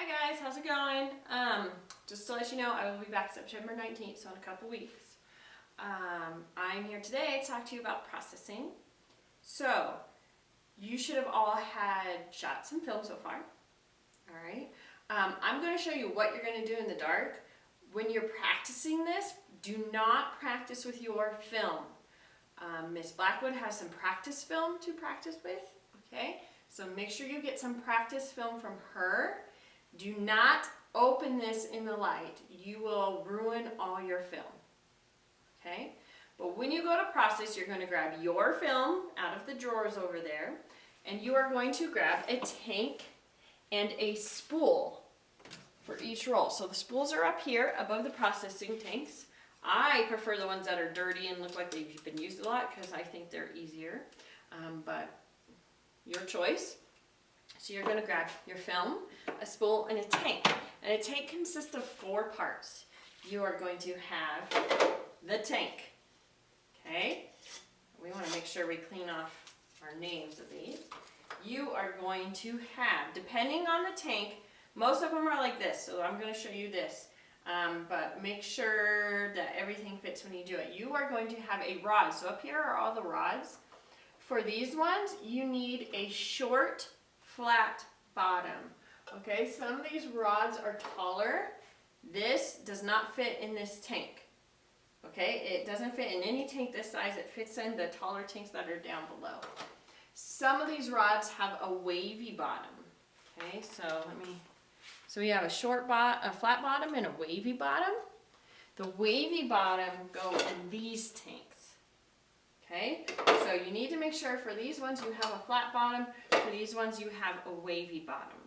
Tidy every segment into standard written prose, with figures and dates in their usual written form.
Hi guys, how's it going? Just to let you know, I will be back September 19th, so in a couple weeks. I'm here today to talk to you about processing. So, you should have all had shot some film so far. Alright. I'm going to show you what you're going to do in the dark. When you're practicing this, do not practice with your film. Miss Blackwood has some practice film to practice with. Okay? So make sure you get some practice film from her. Do not open this in the light. You will ruin all your film. Okay? But when you go to process, you're going to grab your film out of the drawers over there, and you are going to grab a tank and a spool for each roll. So the spools are up here above the processing tanks. I prefer the ones that are dirty and look like they've been used a lot because I think they're easier. But your choice. So you're going to grab your film, a spool, and a tank. And a tank consists of 4 parts. You are going to have the tank. Okay? We want to make sure we clean off our names of these. You are going to have, depending on the tank, most of them are like this, so I'm going to show you this. But make sure that everything fits when you do it. You are going to have a rod. So up here are all the rods. For these ones, you need a short, flat bottom. Okay, some of these rods are taller. This does not fit in this tank. Okay, it doesn't fit in any tank this size. It fits in the taller tanks that are down below. Some of these rods have a wavy bottom. Okay, so we have a flat bottom and a wavy bottom. The wavy bottom go in these tanks. Okay, so you need to make sure for these ones you have a flat bottom, for these ones you have a wavy bottom,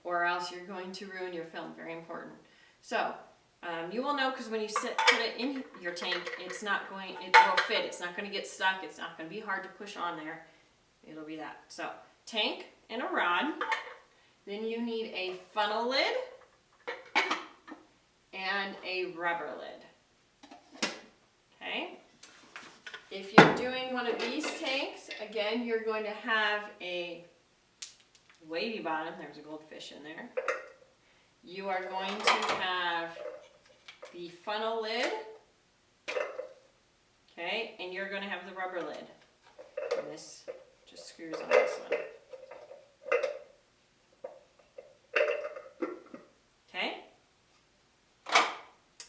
or else you're going to ruin your film. Very important. So you will know because when you put it in your tank, it will fit. It's not going to get stuck. It's not going to be hard to push on there. It'll be that. So tank and a rod. Then you need a funnel lid and a rubber lid. Okay. If you're doing one of these tanks, again, you're going to have a wavy bottom. There's a goldfish in there. You are going to have the funnel lid. Okay, and you're going to have the rubber lid. And this just screws on this one. Okay. Oh,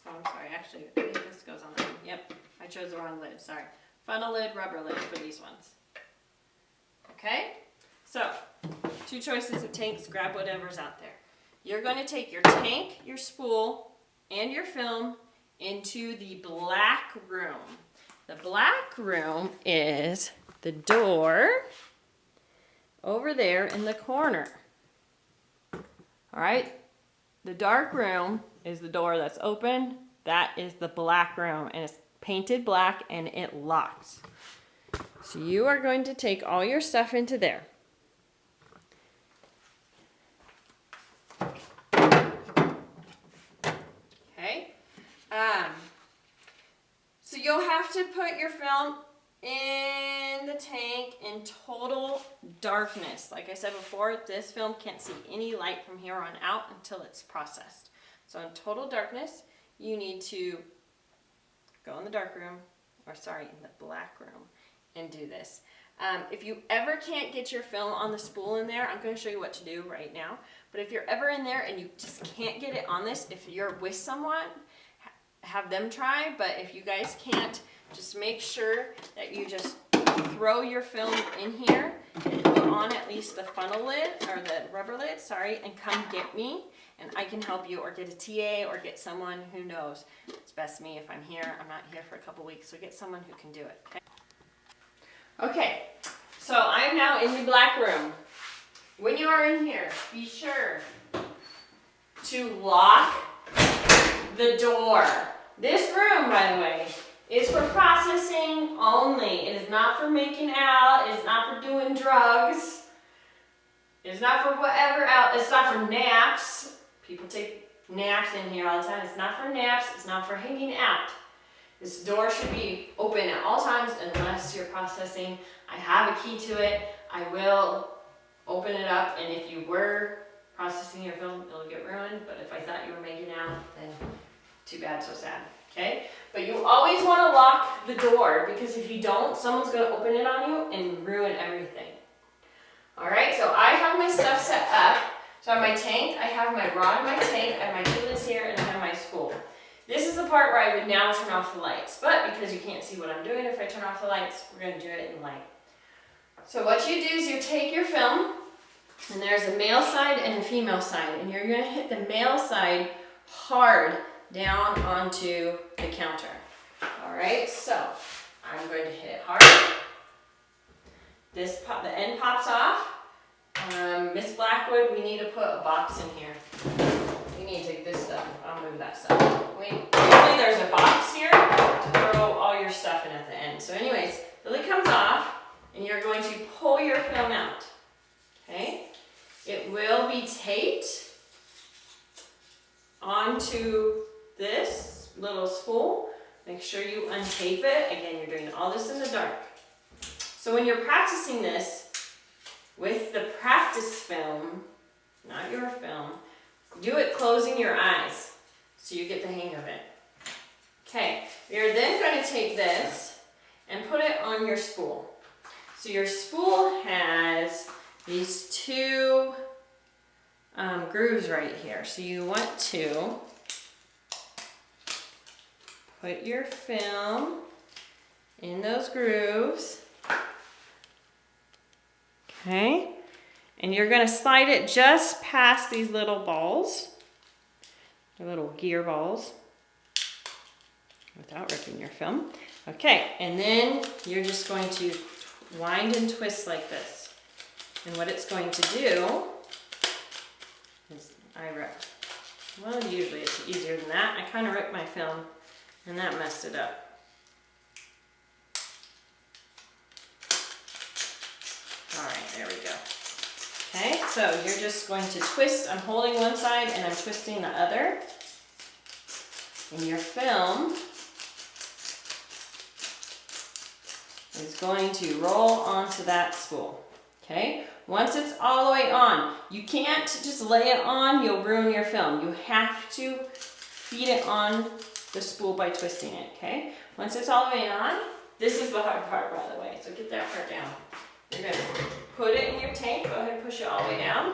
I'm sorry. Actually, I think this goes on that one. Yep, I chose the wrong lid. Sorry. Funnel lid, rubber lid for these ones. Okay? So, 2 choices of tanks. Grab whatever's out there. You're going to take your tank, your spool, and your film into the black room. The black room is the door over there in the corner. Alright? The dark room is the door that's open. That is the black room, and it's painted black and it locks. So you are going to take all your stuff into there. Okay. So you'll have to put your film in the tank in total darkness. Like I said before, this film can't see any light from here on out until it's processed. So in total darkness, you need to go in the dark room, in the black room, and do this. If you ever can't get your film on the spool in there, I'm going to show you what to do right now. But if you're ever in there and you just can't get it on this, if you're with someone, have them try. But if you guys can't, just make sure that you just throw your film in here and put on at least the funnel lid, or the rubber lid, and come get me. And I can help you, or get a TA, or get someone who knows. It's best me if I'm here. I'm not here for a couple weeks, so get someone who can do it. Okay, so I'm now in the black room. When you are in here, be sure to lock the door. This room, by the way, is for processing only. It is not for making out. It is not for doing drugs. It is not for whatever else. It's not for naps. People take naps in here all the time. It's not for naps. It's not for hanging out. This door should be open at all times unless you're processing. I have a key to it. I will open it up, and if you were processing your film, it'll get ruined, but if I thought you were making out, then too bad, so sad, okay? But you always want to lock the door, because if you don't, someone's going to open it on you and ruin everything. All right, so I have my stuff set up. So I have my tank, I have my rod in my tank, I have my tubeless here, and I have my spool. This is the part where I would now turn off the lights, but because you can't see what I'm doing if I turn off the lights, we're going to do it in light. So what you do is you take your film, and there's a male side and a female side, and you're going to hit the male side hard down onto the counter. All right, so I'm going to hit it hard. The end pops off. Miss Blackwood, we need to put a box in here. We need to take this stuff. I'll move that stuff. Usually there's a box here to throw all your stuff in at the end. So anyways, the lid comes off, and you're going to pull your film out. Okay? It will be taped onto this little spool. Make sure you untape it. Again, you're doing all this in the dark. So when you're practicing this with the practice film, not your film, do it closing your eyes so you get the hang of it. Okay, you're then going to take this and put it on your spool. So your spool has these two grooves right here. So you want to put your film in those grooves. Okay, and you're going to slide it just past these little balls, the little gear balls, without ripping your film. Okay, and then you're just going to wind and twist like this. And what it's going to do is, well, usually it's easier than that. I kind of ripped my film, and that messed it up. All right, there we go. Okay, so you're just going to twist. I'm holding one side and I'm twisting the other. And your film is going to roll onto that spool. Okay, once it's all the way on, you can't just lay it on, you'll ruin your film. You have to feed it on the spool by twisting it, okay? Once it's all the way on, this is the hard part, by the way, so get that part down. You're going to put it in your tank. Go ahead and push it all the way down.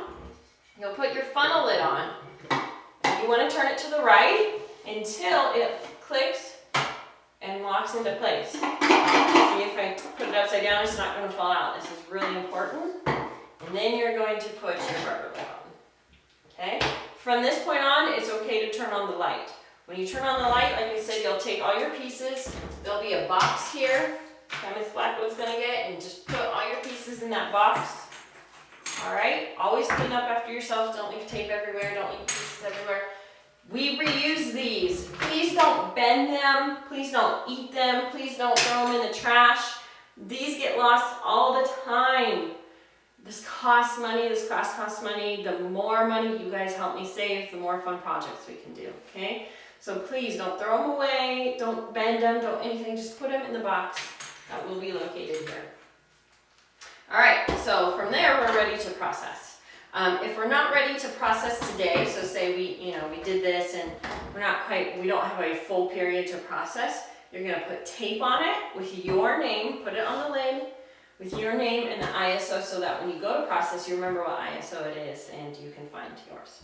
You'll put your funnel lid on. You want to turn it to the right until it clicks and locks into place. See, if I put it upside down, it's not going to fall out. This is really important. And then you're going to put your rubber lid on. Okay? From this point on, it's okay to turn on the light. When you turn on the light, like I said, you'll take all your pieces. There'll be a box here that Miss Blackwood's going to get, and just put all your pieces in that box. Alright? Always clean up after yourself. Don't leave tape everywhere. Don't leave pieces everywhere. We reuse these. Please don't bend them. Please don't eat them. Please don't throw them in the trash. These get lost all the time. This costs money. This class costs money. The more money you guys help me save, the more fun projects we can do. Okay? So please don't throw them away. Don't bend them. Don't anything. Just put them in the box that will be located here. Alright, so from there we're ready to process. If we're not ready to process today, so say we did this and we don't have a full period to process, you're going to put tape on it with your name, put it on the lid with your name and the ISO so that when you go to process, you remember what ISO it is and you can find yours.